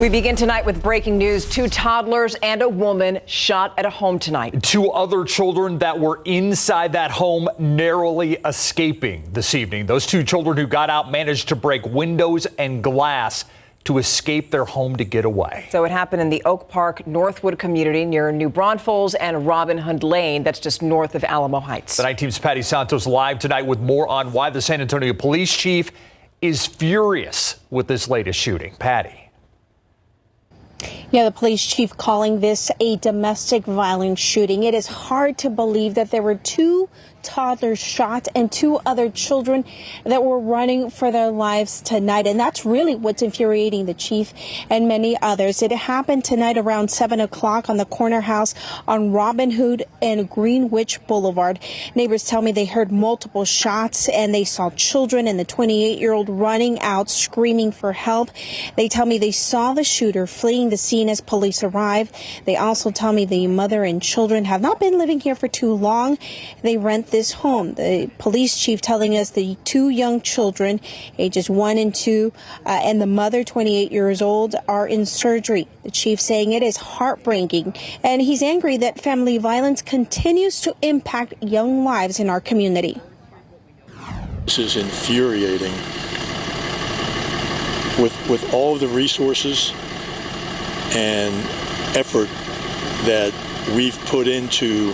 We begin tonight with breaking news. 2 toddlers and a woman shot at a home tonight. 2 other children that were inside that home narrowly escaping this evening. Those 2 children who got out managed to break windows and glass to escape their home to get away. So it happened in the Oak Park Northwood community near New Braunfels and Robin Hood Lane. That's just north of Alamo Heights. The Night Team's Patty Santos live tonight with more on why the San Antonio police chief is furious with this latest shooting. Patty. Yeah, the police chief calling this a domestic violence shooting. It is hard to believe that there were 2 toddlers shot and 2 other children that were running for their lives tonight. And that's really what's infuriating the chief and many others. It happened tonight around 7 o'clock on the corner house on Robin Hood and Greenwich Boulevard. Neighbors tell me they heard multiple shots and they saw children and the 28-year-old running out screaming for help. They tell me they saw the shooter fleeing the scene as police arrived. They also tell me the mother and children have not been living here for too long. They rent this home. The police chief telling us the 2 young children, ages 1 and 2, and the mother, 28 years old, are in surgery. The chief saying it is heartbreaking, and he's angry that family violence continues to impact young lives in our community. This is infuriating. With all of the resources and effort that we've put into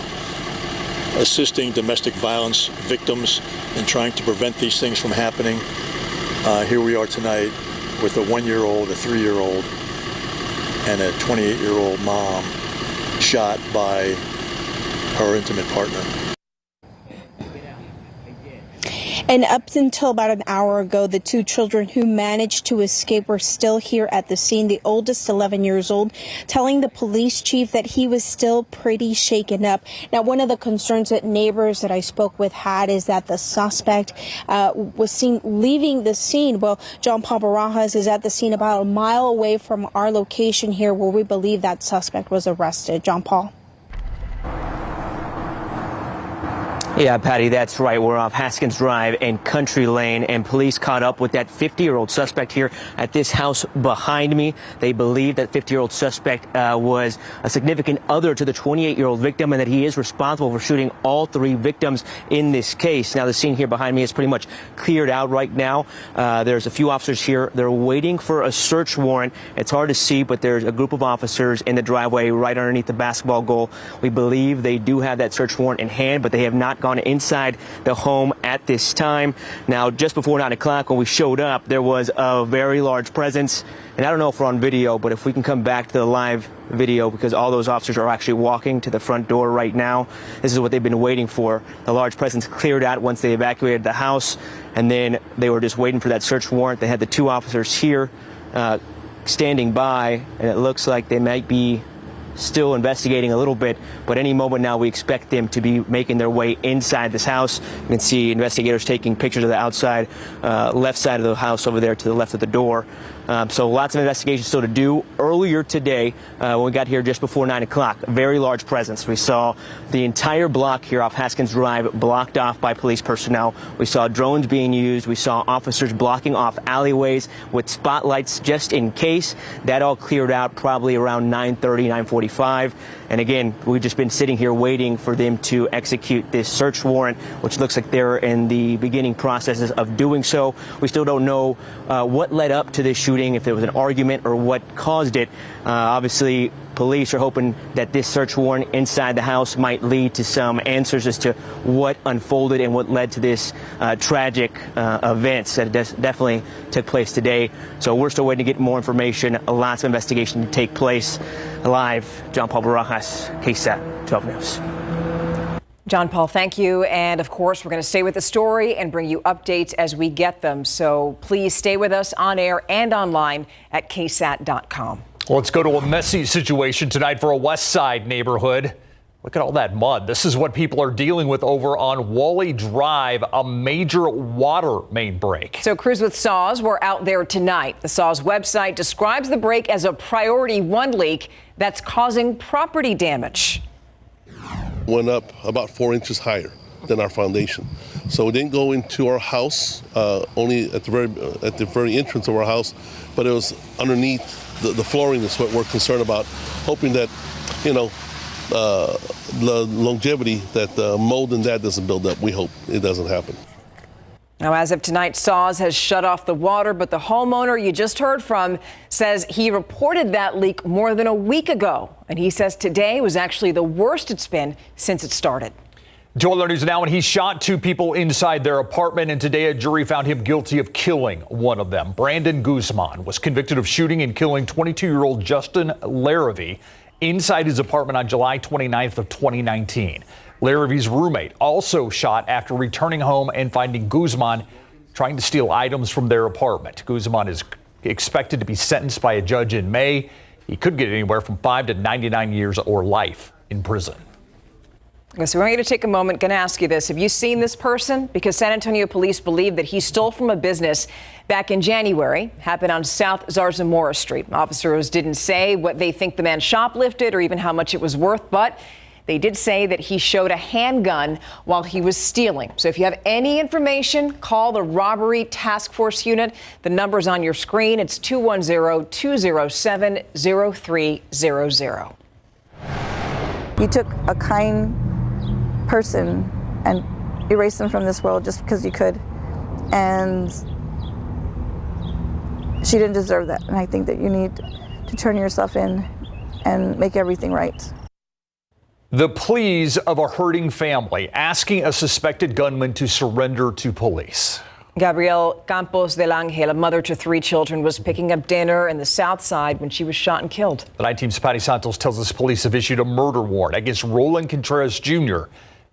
assisting domestic violence victims and trying to prevent these things from happening, here we are tonight with a 1-year-old, a 3-year-old, and a 28-year-old mom shot by her intimate partner. And up until about an hour ago, the 2 children who managed to escape were still here at the scene. The oldest, 11 years old, telling the police chief that he was still pretty shaken up. Now, one of the concerns that neighbors that I spoke with had is that the suspect was seen leaving the scene. Well, John Paul Barajas is at the scene about a mile away from our location here where we believe that suspect was arrested. John Paul. Yeah, Patty, that's right. We're off Haskins Drive and Country Lane, and police caught up with that 50-year-old suspect here at this house behind me. They believe that 50-year-old suspect was a significant other to the 28-year-old victim and that he is responsible for shooting all 3 victims in this case. Now, the scene here behind me is pretty much cleared out right now. There's a few officers here. They're waiting for a search warrant. It's hard to see, but there's a group of officers in the driveway right underneath the basketball goal. We believe they do have that search warrant in hand, but they have not gone inside the home at this time. Now, just before 9 o'clock when we showed up, there was a very large presence. And I don't know if we're on video, but if we can come back to the live video, because all those officers are actually walking to the front door right now. This is what they've been waiting for. The large presence cleared out once they evacuated the house, and then they were just waiting for that search warrant. They had the 2 officers here standing by, and it looks like they might be still investigating a little bit, but any moment now we expect them to be making their way inside this house. You can see investigators taking pictures of the outside left side of the house over there to the left of the door. So lots of investigation still to do. Earlier today, when we got here just before 9 o'clock, a very large presence. We saw the entire block here off Haskins Drive blocked off by police personnel. We saw drones being used. We saw officers blocking off alleyways with spotlights just in case. That all cleared out probably around 9:30, 9:45. And again, we've just been sitting here waiting for them to execute this search warrant, which looks like they're in the beginning processes of doing so. We still don't know what led up to this shooting, if there was an argument or what caused it. Obviously, police are hoping that this search warrant inside the house might lead to some answers as to what unfolded and what led to this tragic events that definitely took place today. So we're still waiting to get more information. Lots of investigation to take place. Live, John Paul Barajas, KSAT 12 News. John Paul, thank you. And of course, we're going to stay with the story and bring you updates as we get them. So please stay with us on air and online at KSAT.com. Well, let's go to a messy situation tonight for a West Side neighborhood. Look at all that mud. This is what people are dealing with over on Wally Drive, a major water main break. So crews with SAWS were out there tonight. The SAWS website describes the break as a priority 1 leak that's causing property damage. Went up about 4 inches higher than our foundation. So it didn't go into our house, only at the very entrance of our house, but it was underneath the flooring is what we're concerned about, hoping that, the longevity, that the mold and that doesn't build up. We hope it doesn't happen. Now, as of tonight, SAWS has shut off the water, but the homeowner you just heard from says he reported that leak more than a week ago. And he says today was actually the worst it's been since it started. To other news now, and he shot 2 people inside their apartment, and today a jury found him guilty of killing one of them. Brandon Guzman was convicted of shooting and killing 22-year-old Justin Larrivee inside his apartment on July 29th of 2019. Larrivee's roommate also shot after returning home and finding Guzman trying to steal items from their apartment. Guzman is expected to be sentenced by a judge in May. He could get anywhere from 5 to 99 years or life in prison. So we're going to take a moment, going to ask you this. Have you seen this person? Because San Antonio police believe that he stole from a business back in January. Happened on South Zarzamora Street. Officers didn't say what they think the man shoplifted or even how much it was worth, but they did say that he showed a handgun while he was stealing. So if you have any information, call the Robbery Task Force Unit. The number's on your screen. It's 210-207-0300. You took a kind person and erased them from this world just because you could. And she didn't deserve that. And I think that you need to turn yourself in and make everything right. The pleas of a hurting family asking a suspected gunman to surrender to police. Gabrielle Campos del Angel, a mother to 3 children, was picking up dinner in the South Side when she was shot and killed. The night team's Patty Santos tells us police have issued a murder warrant against Roland Contreras Jr.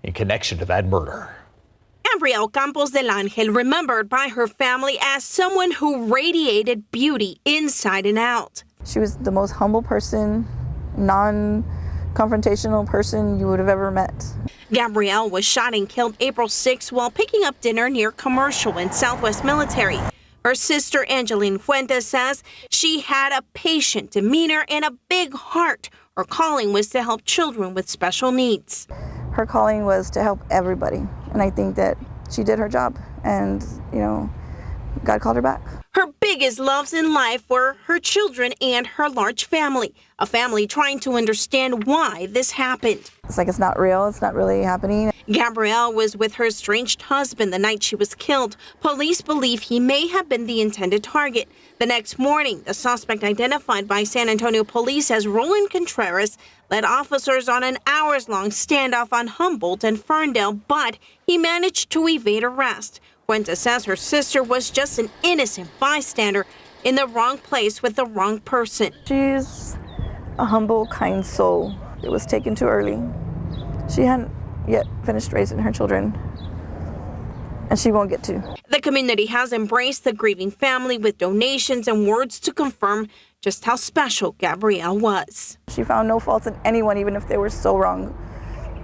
in connection to that murder. Gabrielle Campos del Angel, remembered by her family as someone who radiated beauty inside and out. She was the most humble person, non-confrontational person you would have ever met. Gabrielle was shot and killed April 6 while picking up dinner near Commercial in Southwest Military. Her sister, Angeline Fuentes, says she had a patient demeanor and a big heart. Her calling was to help children with special needs. Her calling was to help everybody, and I think that she did her job, and, God called her back. Her biggest loves in life were her children and her large family, a family trying to understand why this happened. It's like it's not real, it's not really happening. Gabrielle was with her estranged husband the night she was killed. Police believe he may have been the intended target. The next morning, the suspect, identified by San Antonio police as Roland Contreras, led officers on an hours-long standoff on Humboldt and Ferndale, but he managed to evade arrest. Fuentes says her sister was just an innocent bystander in the wrong place with the wrong person. She's a humble, kind soul. It was taken too early. She hadn't yet finished raising her children, and she won't get to. The community has embraced the grieving family with donations and words to confirm just how special Gabrielle was. She found no faults in anyone, even if they were so wrong.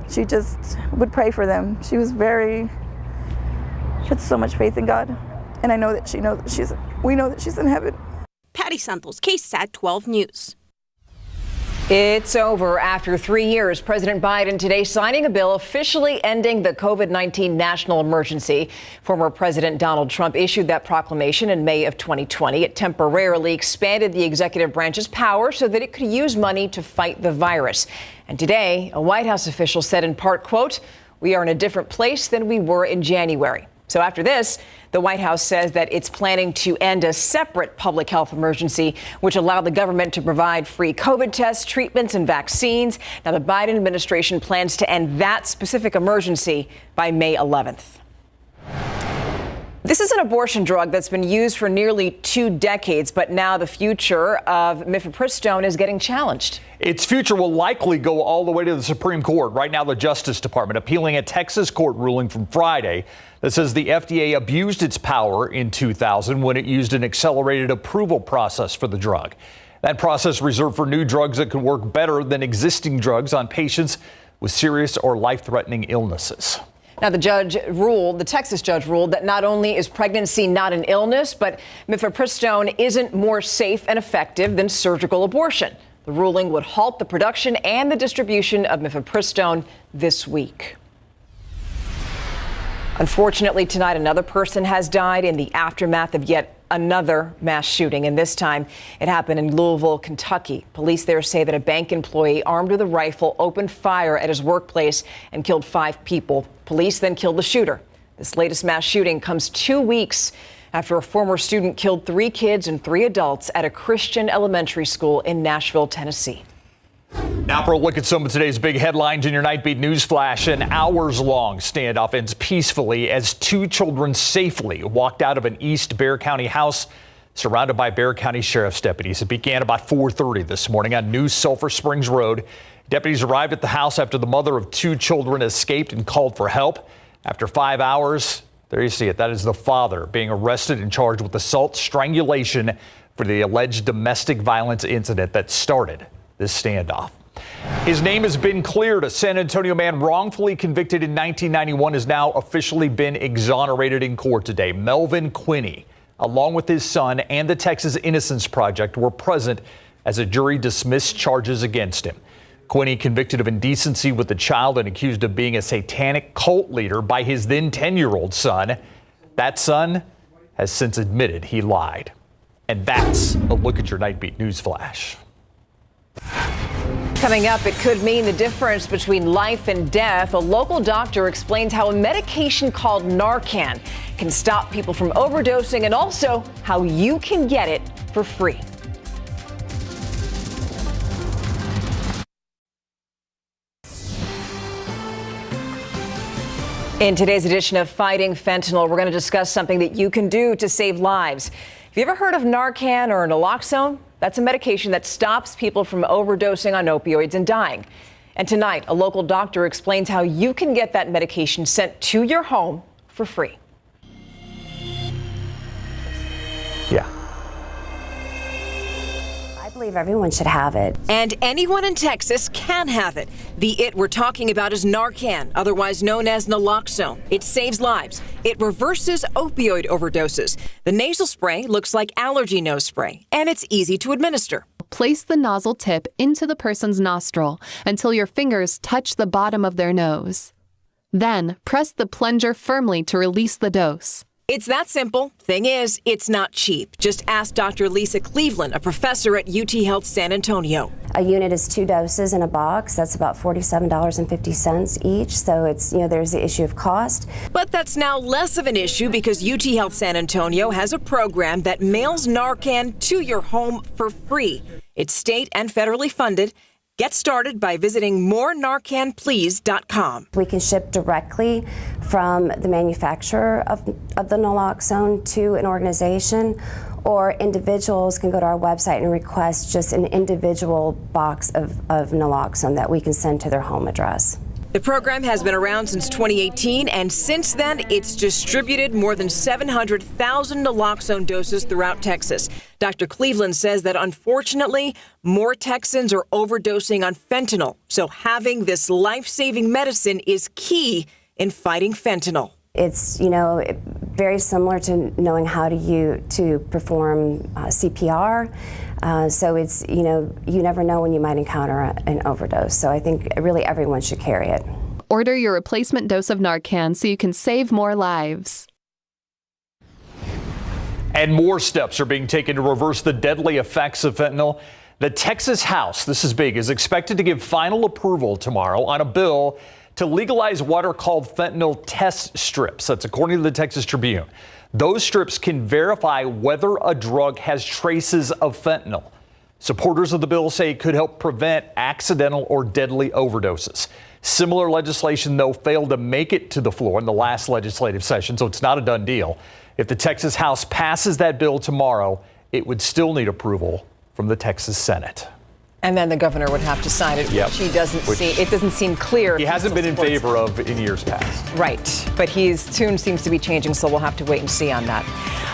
She just would pray for them. She had so much faith in God, and I know that we know that she's in heaven. Patty Santos, KSAT 12 News. It's over. After 3 years, President Biden today signing a bill officially ending the COVID-19 national emergency. Former President Donald Trump issued that proclamation in May of 2020. It temporarily expanded the executive branch's power so that it could use money to fight the virus. And today, a White House official said in part, quote, "We are in a different place than we were in January." So after this, the White House says that it's planning to end a separate public health emergency, which allowed the government to provide free COVID tests, treatments, and vaccines. Now, the Biden administration plans to end that specific emergency by May 11th. This is an abortion drug that's been used for nearly 2 decades, but now the future of mifepristone is getting challenged. Its future will likely go all the way to the Supreme Court. Right now, the Justice Department appealing a Texas court ruling from Friday that says the FDA abused its power in 2000 when it used an accelerated approval process for the drug. That process reserved for new drugs that could work better than existing drugs on patients with serious or life-threatening illnesses. Now, the Texas judge ruled that not only is pregnancy not an illness, but mifepristone isn't more safe and effective than surgical abortion. The ruling would halt the production and the distribution of mifepristone this week. Unfortunately, tonight, another person has died in the aftermath of yet another mass shooting, and this time it happened in Louisville, Kentucky. Police there say that a bank employee armed with a rifle opened fire at his workplace and killed 5 people. Police then killed the shooter. This latest mass shooting comes 2 weeks after a former student killed 3 kids and 3 adults at a Christian elementary school in Nashville, Tennessee. Now for a look at some of today's big headlines in your Nightbeat News Flash. An hours-long standoff ends peacefully as 2 children safely walked out of an East Bexar County house surrounded by Bexar County Sheriff's deputies. It began about 4:30 this morning on New Sulphur Springs Road. Deputies arrived at the house after the mother of 2 children escaped and called for help. After 5 hours, there you see it. That is the father being arrested and charged with assault, strangulation for the alleged domestic violence incident that started this standoff. His name has been cleared. A San Antonio man wrongfully convicted in 1991 has now officially been exonerated in court today. Melvin Quinney, along with his son and the Texas Innocence Project, were present as a jury dismissed charges against him. Quinney, convicted of indecency with a child and accused of being a satanic cult leader by his then 10-year-old son. That son has since admitted he lied. And that's a look at your Nightbeat News Flash. Coming up, it could mean the difference between life and death. A local doctor explains how a medication called Narcan can stop people from overdosing and also how you can get it for free. In today's edition of Fighting Fentanyl, we're going to discuss something that you can do to save lives. Have you ever heard of Narcan or naloxone? That's a medication that stops people from overdosing on opioids and dying. And tonight, a local doctor explains how you can get that medication sent to your home for free. Yeah. I believe everyone should have it. And anyone in Texas can have it. The it we're talking about is Narcan, otherwise known as naloxone. It saves lives. It reverses opioid overdoses. The nasal spray looks like allergy nose spray, and it's easy to administer. Place the nozzle tip into the person's nostril until your fingers touch the bottom of their nose. Then press the plunger firmly to release the dose. It's that simple. Thing is, it's not cheap. Just ask Dr. Lisa Cleveland, a professor at UT Health San Antonio. A unit is 2 doses in a box. That's about $47.50 each. So it's, there's the issue of cost. But that's now less of an issue because UT Health San Antonio has a program that mails Narcan to your home for free. It's state and federally funded. Get started by visiting morenarcanplease.com. We can ship directly from the manufacturer of the naloxone to an organization, or individuals can go to our website and request just an individual box of naloxone that we can send to their home address. The program has been around since 2018, and since then, it's distributed more than 700,000 naloxone doses throughout Texas. Dr. Cleveland says that unfortunately, more Texans are overdosing on fentanyl. So having this life-saving medicine is key in fighting fentanyl. It's, very similar to knowing how to perform CPR. So it's, you never know when you might encounter an overdose. So I think really everyone should carry it. Order your replacement dose of Narcan so you can save more lives. And more steps are being taken to reverse the deadly effects of fentanyl. The Texas House, this is big, is expected to give final approval tomorrow on a bill to legalize what are called fentanyl test strips. That's according to the Texas Tribune. Those strips can verify whether a drug has traces of fentanyl. Supporters of the bill say it could help prevent accidental or deadly overdoses. Similar legislation, though, failed to make it to the floor in the last legislative session, so it's not a done deal. If the Texas House passes that bill tomorrow, it would still need approval from the Texas Senate. And then the governor would have to sign it, Yep. which it doesn't seem clear. He hasn't been in favor of in years past. Right, but his tune seems to be changing, so we'll have to wait and see on that.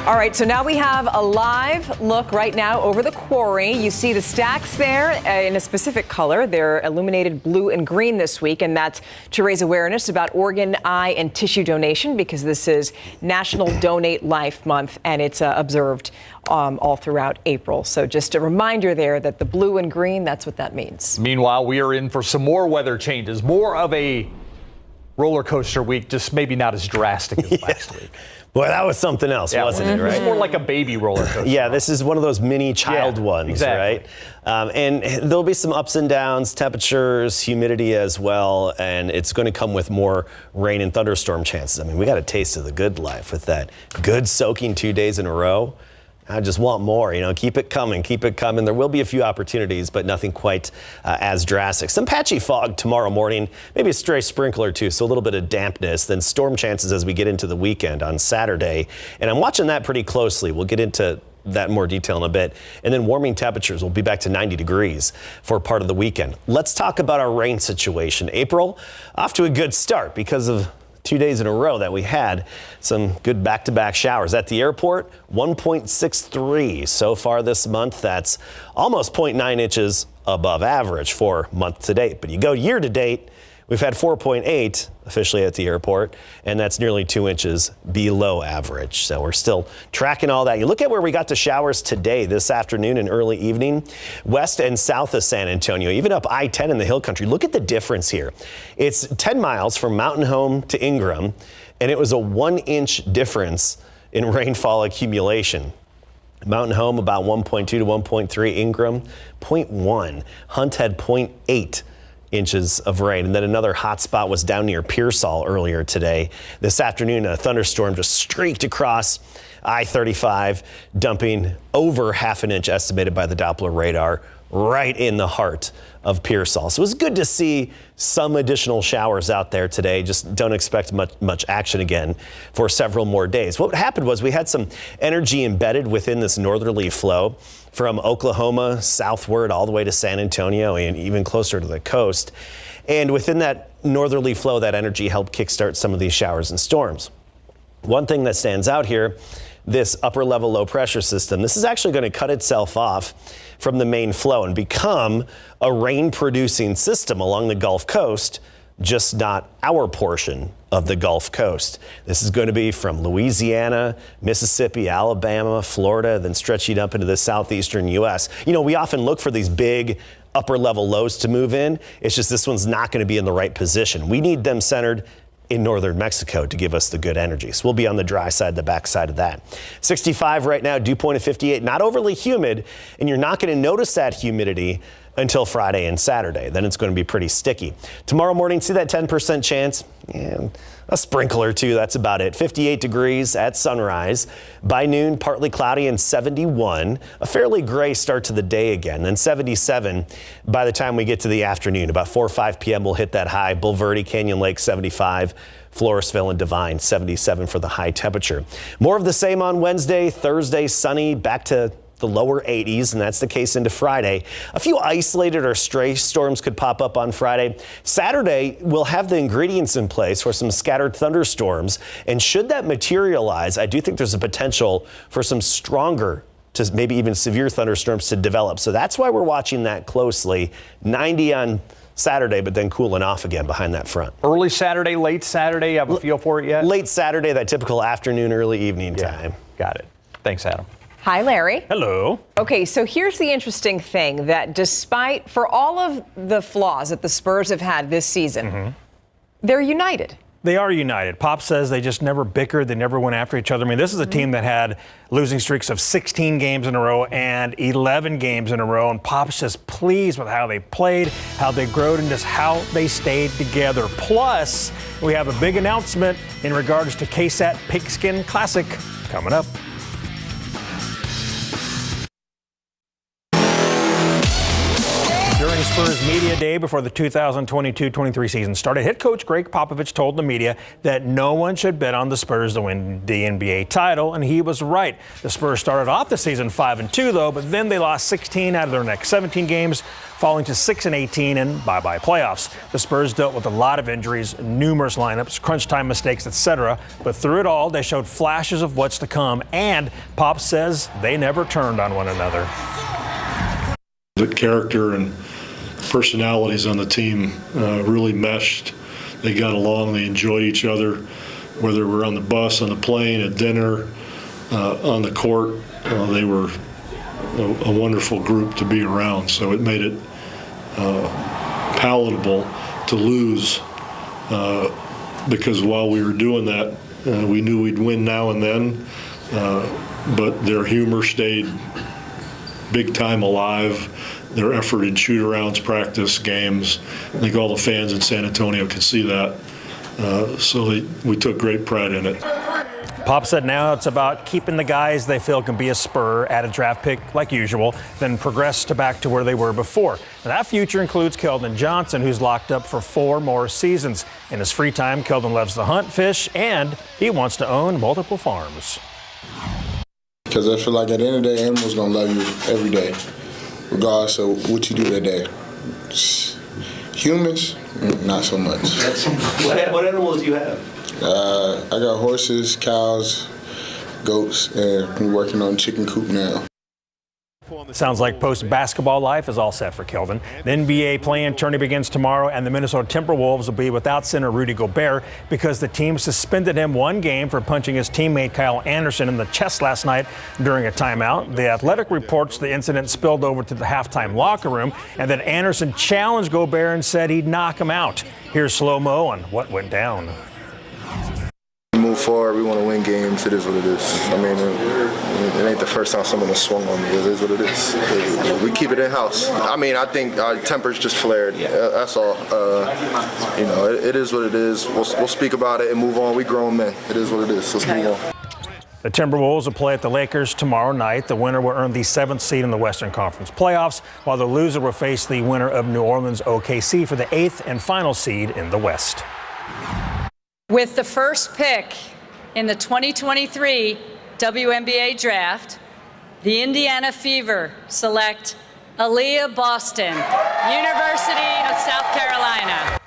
All right, so now we have a live look right now over the quarry. You see the stacks there in a specific color. They're illuminated blue and green this week, and that's to raise awareness about organ, eye, and tissue donation because this is National Donate Life Month, and it's observed all throughout April. So just a reminder there that the blue and green, that's what that means. Meanwhile, we are in for some more weather changes, more of a roller coaster week, just maybe not as drastic as last week. Boy, that was something else, wasn't it, right? It's more like a baby roller coaster. Yeah, this is one of those mini child ones, exactly. right? And there'll be some ups and downs, temperatures, humidity as well, and it's going to come with more rain and thunderstorm chances. I mean, we got a taste of the good life with that good soaking 2 days in a row. I just want more, keep it coming, keep it coming. There will be a few opportunities, but nothing quite as drastic. Some patchy fog tomorrow morning, maybe a stray sprinkler or two, so a little bit of dampness. Then storm chances as we get into the weekend on Saturday. And I'm watching that pretty closely. We'll get into that in more detail in a bit. And then warming temperatures will be back to 90 degrees for part of the weekend. Let's talk about our rain situation. April, off to a good start because of 2 days in a row that we had some good back-to-back showers. At the airport, 1.63 so far this month. That's almost 0.9 inches above average for month to date. But you go year to date, we've had 4.8 officially at the airport, and that's nearly 2 inches below average. So we're still tracking all that. You look at where we got the showers today, this afternoon and early evening, west and south of San Antonio, even up I-10 in the hill country. Look at the difference here. It's 10 miles from Mountain Home to Ingram, and it was a 1 inch difference in rainfall accumulation. Mountain Home about 1.2 to 1.3, Ingram 0.1, Hunt had 0.8 inches of rain. And then another hot spot was down near Pearsall earlier today. This afternoon, a thunderstorm just streaked across I-35, dumping over half an inch estimated by the Doppler radar right in the heart of Pearsall. So it was good to see some additional showers out there today. Just don't expect much action again for several more days. What happened was we had some energy embedded within this northerly flow from Oklahoma southward all the way to San Antonio and even closer to the coast. And within that northerly flow, that energy helped kickstart some of these showers and storms. One thing that stands out here, this upper level low pressure system, this is actually going to cut itself off from the main flow and become a rain producing system along the Gulf Coast, just not our portion of the Gulf Coast. This is going to be from Louisiana, Mississippi, Alabama, Florida, then stretching up into the southeastern U.S. We often look for these big upper level lows to move in. It's just this one's not going to be in the right position. We need them centered in northern Mexico to give us the good energy. So we'll be on the dry side, the back side of that. 65 right now, dew point of 58, not overly humid, and you're not going to notice that humidity until Friday and Saturday. Then it's going to be pretty sticky. Tomorrow morning, see that 10% chance? And a sprinkle or two, that's about it. 58 degrees at sunrise. By noon, partly cloudy and 71. A fairly gray start to the day again. Then 77 by the time we get to the afternoon. About 4 or 5 p.m. we'll hit that high. Bulverde, Canyon Lake, 75. Floresville and Devine, 77 for the high temperature. More of the same on Wednesday, Thursday, sunny, back to the lower 80s, and that's the case into Friday. A few isolated or stray storms could pop up on Friday. Saturday, we'll have the ingredients in place for some scattered thunderstorms, and should that materialize, I do think there's a potential for some stronger to maybe even severe thunderstorms to develop. So that's why we're watching that closely. 90 on Saturday, but then cooling off again behind that front. Early Saturday, late Saturday, you have a feel for it yet? Late Saturday, that typical afternoon, early evening time. Got it. Thanks, Adam. Hi, Larry. Hello. Okay, so here's the interesting thing, that despite, for all of the flaws that the Spurs have had this season, they're united. They are united. Pop says they just never bickered. They never went after each other. I mean, this is a team that had losing streaks of 16 games in a row and 11 games in a row. And Pop's just pleased with how they played, how they growed, and just how they stayed together. Plus, we have a big announcement in regards to KSAT Pigskin Classic coming up. During Spurs Media Day before the 2022-23 season started, head coach Greg Popovich told the media that no one should bet on the Spurs to win the NBA title, and he was right. The Spurs started off the season 5-2, though, but then they lost 16 out of their next 17 games, falling to 6-18 and bye-bye playoffs. The Spurs dealt with a lot of injuries, numerous lineups, crunch time mistakes, etc. But through it all, they showed flashes of what's to come, and Pop says they never turned on one another. The character and personalities on the team really meshed. They got along, they enjoyed each other, whether we're on the bus, on the plane, at dinner, on the court. They were a wonderful group to be around, so it made it palatable to lose because while we were doing that, we knew we'd win now and then, but their humor stayed big time alive. Their effort in shoot-arounds, practice, games. I think all the fans in San Antonio could see that. So we took great pride in it. Pop said now it's about keeping the guys they feel can be a Spur, add a draft pick like usual, then progress back to where they were before. Now, that future includes Keldon Johnson, who's locked up for 4 more seasons. In his free time, Keldon loves to hunt, fish, and he wants to own multiple farms. Because I feel like at the end of the day, animals going to love you every day, regardless of what you do that day. Humans, not so much. What animals do you have? I got horses, cows, goats, and I'm working on chicken coop now. Sounds like post-basketball life is all set for Keldon. The NBA play-in tourney begins tomorrow, and the Minnesota Timberwolves will be without center Rudy Gobert because the team suspended him 1 game for punching his teammate Kyle Anderson in the chest last night during a timeout. The Athletic reports the incident spilled over to the halftime locker room, and that Anderson challenged Gobert and said he'd knock him out. Here's slow-mo on what went down. Move forward, we want to win games. It is what it is. I mean, it ain't the first time someone has swung on me. It is what it is. We keep it in house. I mean, I think our tempers just flared. That's all. You know, it is what it is. We'll speak about it and move on. We grown men. It is what it is. Let's move on. The Timberwolves will play at the Lakers tomorrow night. The winner will earn the 7th seed in the Western Conference playoffs, while the loser will face the winner of New Orleans OKC for the 8th and final seed in the West. With the first pick in the 2023 WNBA draft, the Indiana Fever select Aaliyah Boston, University of South Carolina.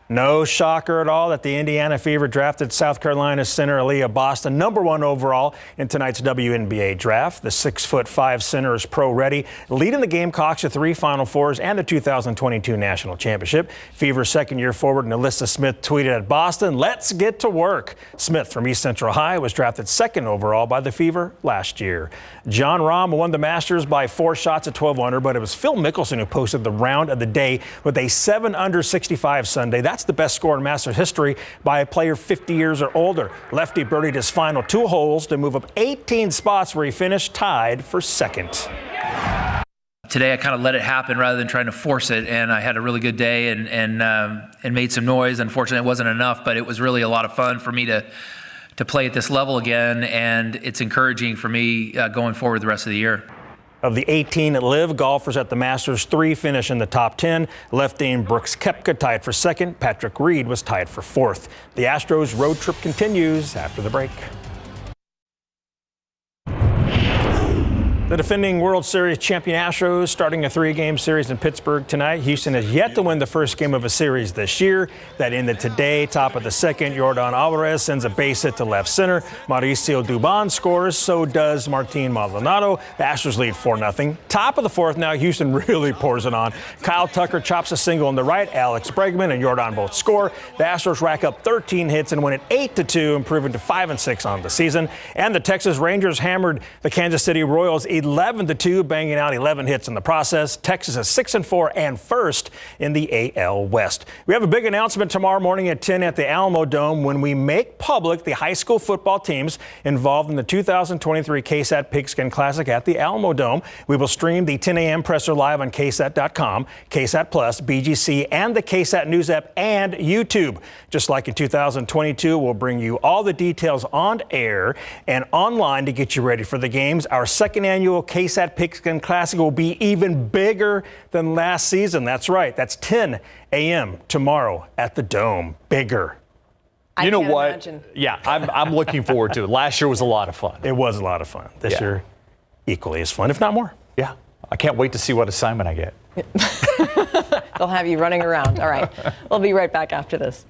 No shocker at all that the Indiana Fever drafted South Carolina center Aaliyah Boston, #1 overall in tonight's WNBA draft. The 6'5" center is pro-ready, leading the Gamecocks to 3 Final Fours and the 2022 National Championship. Fever's second-year forward Nalissa Smith tweeted at Boston, "Let's get to work." Smith from East Central High was drafted 2nd overall by the Fever last year. John Rahm won the Masters by 4 shots at 12 under, but it was Phil Mickelson who posted the round of the day with a 7 under 65 Sunday. That's the best score in Masters history by a player 50 years or older. Lefty birdied his final 2 holes to move up 18 spots, where he finished tied for 2nd. Today I kind of let it happen rather than trying to force it, and I had a really good day and made some noise. Unfortunately, it wasn't enough, but it was really a lot of fun for me to play at this level again, and it's encouraging for me going forward the rest of the year. Of the 18 live golfers at the Masters, 3 finish in the top 10. Lefty Brooks Koepka tied for 2nd. Patrick Reed was tied for 4th. The Astros road trip continues after the break. The defending World Series champion Astros starting a 3-game series in Pittsburgh tonight. Houston has yet to win the first game of a series this year. That ended today. Top of the 2nd, Yordan Alvarez sends a base hit to left center. Mauricio Dubon scores. So does Martin Maldonado. The Astros lead 4-0. Top of the 4th now, Houston really pours it on. Kyle Tucker chops a single on the right. Alex Bregman and Yordan both score. The Astros rack up 13 hits and win it 8-2, improving to 5-6 on the season. And the Texas Rangers hammered the Kansas City Royals 11-2, banging out 11 hits in the process. Texas is 6-4 and 1st in the AL West. We have a big announcement tomorrow morning at 10 at the Alamo Dome when we make public the high school football teams involved in the 2023 KSAT Pigskin Classic at the Alamo Dome. We will stream the 10 a.m. presser live on KSAT.com, KSAT Plus, BGC, and the KSAT News app and YouTube. Just like in 2022, we'll bring you all the details on air and online to get you ready for the games. Our 2nd annual KSAT Pigskin Classic will be even bigger than last season. That's right. That's 10 a.m. tomorrow at the Dome. Bigger. You know what? Imagine. Yeah, I'm looking forward to it. Last year was a lot of fun. It was a lot of fun. This year, equally as fun, if not more. Yeah. I can't wait to see what assignment I get. They'll have you running around. All right. We'll be right back after this.